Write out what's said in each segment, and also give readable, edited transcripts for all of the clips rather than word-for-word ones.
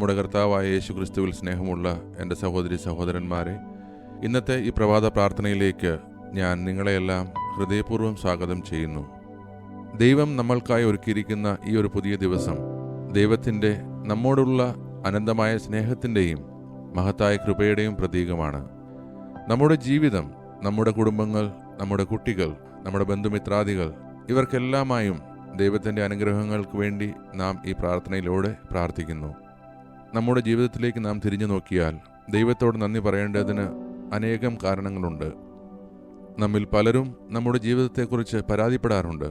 നമ്മുടെ കർത്താവായ യേശുക്രിസ്തുവിൽ സ്നേഹമുള്ള എൻ്റെ സഹോദരി സഹോദരന്മാരെ, ഇന്നത്തെ ഈ പ്രഭാത പ്രാർത്ഥനയിലേക്ക് ഞാൻ നിങ്ങളെയെല്ലാം ഹൃദയപൂർവ്വം സ്വാഗതം ചെയ്യുന്നു. ദൈവം നമ്മൾക്കായി ഒരുക്കിയിരിക്കുന്ന ഈ ഒരു പുതിയ ദിവസം ദൈവത്തിൻ്റെ നമ്മോടുള്ള അനന്തമായ സ്നേഹത്തിൻ്റെയും മഹത്തായ കൃപയുടെയും പ്രതീകമാണ്. നമ്മുടെ ജീവിതം, നമ്മുടെ കുടുംബങ്ങൾ, നമ്മുടെ കുട്ടികൾ, നമ്മുടെ ബന്ധുമിത്രാദികൾ ഇവർക്കെല്ലാമായും ദൈവത്തിൻ്റെ അനുഗ്രഹങ്ങൾക്ക് വേണ്ടി നാം ഈ പ്രാർത്ഥനയിലൂടെ പ്രാർത്ഥിക്കുന്നു. നമ്മുടെ ജീവിതത്തിലേക്ക് നാം തിരിഞ്ഞു നോക്കിയാൽ ദൈവത്തോട് നന്ദി പറയേണ്ടതിന് അനേകം കാരണങ്ങളുണ്ട്. നമ്മിൽ പലരും നമ്മുടെ ജീവിതത്തെക്കുറിച്ച് പരാതിപ്പെടാറുണ്ട്.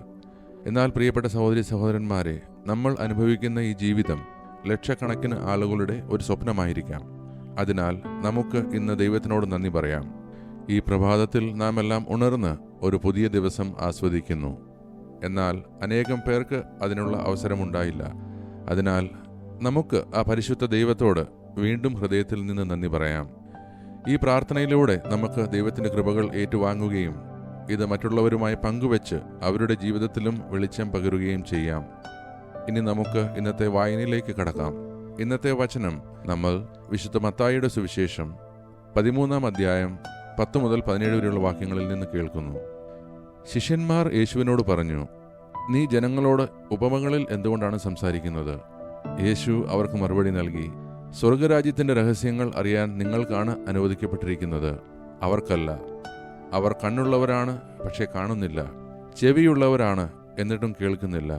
എന്നാൽ പ്രിയപ്പെട്ട സഹോദരി സഹോദരന്മാരെ, നമ്മൾ അനുഭവിക്കുന്ന ഈ ജീവിതം ലക്ഷക്കണക്കിന് ആളുകളുടെ ഒരു സ്വപ്നമായിരിക്കാം. അതിനാൽ നമുക്ക് ഇന്ന് ദൈവത്തിനോട് നന്ദി പറയാം. ഈ പ്രഭാതത്തിൽ നാം എല്ലാം ഉണർന്ന് ഒരു പുതിയ ദിവസം ആസ്വദിക്കുന്നു. എന്നാൽ അനേകം പേർക്ക് അതിനുള്ള അവസരമുണ്ടായില്ല. അതിനാൽ നമുക്ക് ആ പരിശുദ്ധ ദൈവത്തോട് വീണ്ടും ഹൃദയത്തിൽ നിന്ന് നന്ദി പറയാം. ഈ പ്രാർത്ഥനയിലൂടെ നമുക്ക് ദൈവത്തിൻ്റെ കൃപകൾ ഏറ്റുവാങ്ങുകയും ഇത് മറ്റുള്ളവരുമായി പങ്കുവെച്ച് അവരുടെ ജീവിതത്തിലും വെളിച്ചം പകരുകയും ചെയ്യാം. ഇനി നമുക്ക് ഇന്നത്തെ വായനയിലേക്ക് കടക്കാം. ഇന്നത്തെ വചനം നമ്മൾ വിശുദ്ധ മത്തായിയുടെ സുവിശേഷം 13-ാം അധ്യായം 10 മുതൽ 17 വരെയുള്ള വാക്യങ്ങളിൽ നിന്ന് കേൾക്കുന്നു. ശിഷ്യന്മാർ യേശുവിനോട് പറഞ്ഞു, നീ ജനങ്ങളോട് ഉപമകളിൽ എന്തുകൊണ്ടാണ് സംസാരിക്കുന്നത്? യേശു അവർക്ക് മറുപടി നൽകി, സ്വർഗരാജ്യത്തിൻ്റെ രഹസ്യങ്ങൾ അറിയാൻ നിങ്ങൾക്കാണ് അനുവദിക്കപ്പെട്ടിരിക്കുന്നത്, അവർക്കല്ല. അവർ കണ്ണുള്ളവരാണ്, പക്ഷെ കാണുന്നില്ല; ചെവിയുള്ളവരാണ്, എന്നിട്ടും കേൾക്കുന്നില്ല;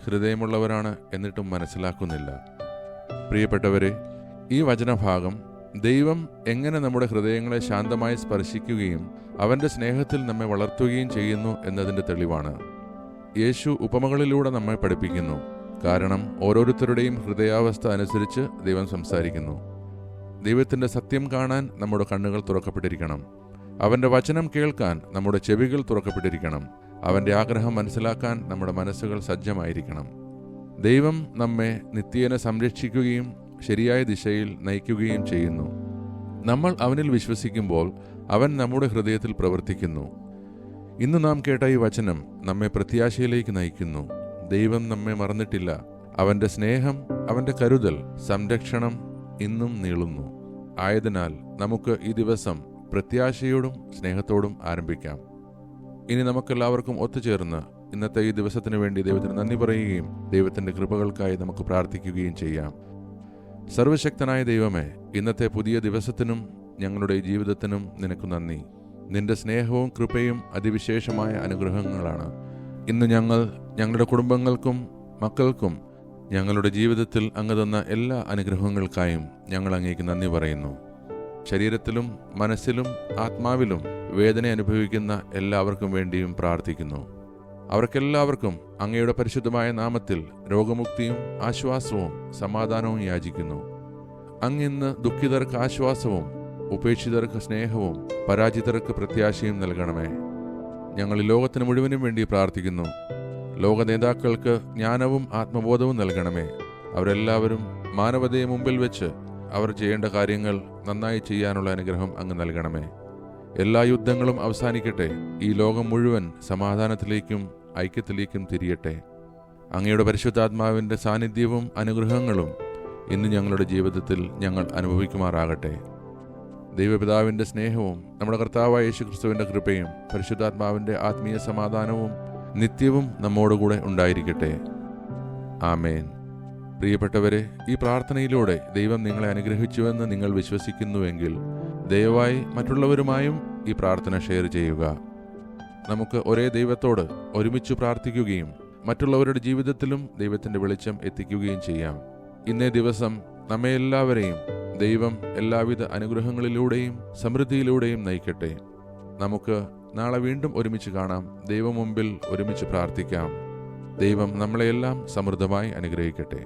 ഹൃദയമുള്ളവരാണ്, എന്നിട്ടും മനസ്സിലാക്കുന്നില്ല. പ്രിയപ്പെട്ടവരെ, ഈ വചനഭാഗം ദൈവം എങ്ങനെ നമ്മുടെ ഹൃദയങ്ങളെ ശാന്തമായി സ്പർശിക്കുകയും അവൻ്റെ സ്നേഹത്തിൽ നമ്മെ വളർത്തുകയും ചെയ്യുന്നു എന്നതിൻ്റെ തെളിവാണ്. യേശു ഉപമകളിലൂടെ നമ്മെ പഠിപ്പിക്കുന്നു. കാരണം ഓരോരുത്തരുടെയും ഹൃദയാവസ്ഥ അനുസരിച്ച് ദൈവം സംസാരിക്കുന്നു. ദൈവത്തിൻ്റെ സത്യം കാണാൻ നമ്മുടെ കണ്ണുകൾ തുറക്കപ്പെട്ടിരിക്കണം. അവൻ്റെ വചനം കേൾക്കാൻ നമ്മുടെ ചെവികൾ തുറക്കപ്പെട്ടിരിക്കണം. അവൻ്റെ ആഗ്രഹം മനസ്സിലാക്കാൻ നമ്മുടെ മനസ്സുകൾ സജ്ജമായിരിക്കണം. ദൈവം നമ്മെ നിത്യേന സംരക്ഷിക്കുകയും ശരിയായ ദിശയിൽ നയിക്കുകയും ചെയ്യുന്നു. നമ്മൾ അവനിൽ വിശ്വസിക്കുമ്പോൾ അവൻ നമ്മുടെ ഹൃദയത്തിൽ പ്രവർത്തിക്കുന്നു. ഇന്ന് നാം കേട്ട ഈ വചനം നമ്മെ പ്രത്യാശയിലേക്ക് നയിക്കുന്നു. ദൈവം നമ്മെ മറന്നിട്ടില്ല. അവൻ്റെ സ്നേഹം, അവൻ്റെ കരുതൽ, സംരക്ഷണം ഇന്നും നീളുന്നു. ആയതിനാൽ നമുക്ക് ഈ ദിവസം പ്രത്യാശയോടും സ്നേഹത്തോടും ആരംഭിക്കാം. ഇനി നമുക്കെല്ലാവർക്കും ഒത്തുചേർന്ന് ഇന്നത്തെ ഈ ദിവസത്തിന് വേണ്ടി ദൈവത്തിന് നന്ദി പറയുകയും ദൈവത്തിൻ്റെ കൃപകൾക്കായി നമുക്ക് പ്രാർത്ഥിക്കുകയും ചെയ്യാം. സർവശക്തനായ ദൈവമേ, ഇന്നത്തെ പുതിയ ദിവസത്തിനും ഞങ്ങളുടെ ജീവിതത്തിനും നിനക്ക് നന്ദി. നിന്റെ സ്നേഹവും കൃപയും അതിവിശേഷമായ അനുഗ്രഹങ്ങളാണ്. ഇന്ന് ഞങ്ങൾ ഞങ്ങളുടെ കുടുംബങ്ങൾക്കും മക്കൾക്കും ഞങ്ങളുടെ ജീവിതത്തിൽ അങ്ങ് തന്ന എല്ലാ അനുഗ്രഹങ്ങൾക്കായും ഞങ്ങൾ അങ്ങേക്ക് നന്ദി പറയുന്നു. ശരീരത്തിലും മനസ്സിലും ആത്മാവിലും വേദന അനുഭവിക്കുന്ന എല്ലാവർക്കും വേണ്ടിയും പ്രാർത്ഥിക്കുന്നു. അവർക്കെല്ലാവർക്കും അങ്ങയുടെ പരിശുദ്ധമായ നാമത്തിൽ രോഗമുക്തിയും ആശ്വാസവും സമാധാനവും യാചിക്കുന്നു. അങ്ങിന്ന് ദുഃഖിതർക്ക് ആശ്വാസവും ഉപേക്ഷിതർക്ക് സ്നേഹവും പരാജിതർക്ക് പ്രത്യാശയും നൽകണമേ. ഞങ്ങൾ ലോകത്തിന് മുഴുവനും വേണ്ടി പ്രാർത്ഥിക്കുന്നു. ലോക നേതാക്കൾക്ക് ജ്ഞാനവും ആത്മബോധവും നൽകണമേ. അവരെല്ലാവരും മാനവതയെ മുമ്പിൽ വെച്ച് അവർ ചെയ്യേണ്ട കാര്യങ്ങൾ നന്നായി ചെയ്യാനുള്ള അനുഗ്രഹം അങ്ങ് നൽകണമേ. എല്ലാ യുദ്ധങ്ങളും അവസാനിക്കട്ടെ. ഈ ലോകം മുഴുവൻ സമാധാനത്തിലേക്കും ഐക്യത്തിലേക്കും തിരിയട്ടെ. അങ്ങയുടെ പരിശുദ്ധാത്മാവിൻ്റെ സാന്നിധ്യവും അനുഗ്രഹങ്ങളും ഇന്ന് ഞങ്ങളുടെ ജീവിതത്തിൽ ഞങ്ങൾ അനുഭവിക്കുമാറാകട്ടെ. ദൈവപിതാവിൻ്റെ സ്നേഹവും നമ്മുടെ കർത്താവായ യേശുക്രിസ്തുവിൻ്റെ കൃപയും പരിശുദ്ധാത്മാവിൻ്റെ ആത്മീയ സമാധാനവും നിത്യവും നമ്മോടുകൂടെ ഉണ്ടായിരിക്കട്ടെ. ആമേൻ. പ്രിയപ്പെട്ടവരെ, ഈ പ്രാർത്ഥനയിലൂടെ ദൈവം നിങ്ങളെ അനുഗ്രഹിച്ചുവെന്ന് നിങ്ങൾ വിശ്വസിക്കുന്നുവെങ്കിൽ ദയവായി മറ്റുള്ളവരുമായും ഈ പ്രാർത്ഥന ഷെയർ ചെയ്യുക. നമുക്ക് ഒരേ ദൈവത്തോട് ഒരുമിച്ച് പ്രാർത്ഥിക്കുകയും മറ്റുള്ളവരുടെ ജീവിതത്തിലും ദൈവത്തിൻ്റെ വെളിച്ചം എത്തിക്കുകയും ചെയ്യാം. ഇന്നേ ദിവസം നമ്മെ എല്ലാവരെയും ദൈവം എല്ലാവിധ അനുഗ്രഹങ്ങളിലൂടെയും സമൃദ്ധിയിലൂടെയും നയിക്കട്ടെ. നമുക്ക് നാളെ വീണ്ടും ഒരുമിച്ച് കാണാം. ദൈവം മുമ്പിൽ ഒരുമിച്ച് പ്രാർത്ഥിക്കാം. ദൈവം നമ്മളെയെല്ലാം സമൃദ്ധമായി അനുഗ്രഹിക്കട്ടെ.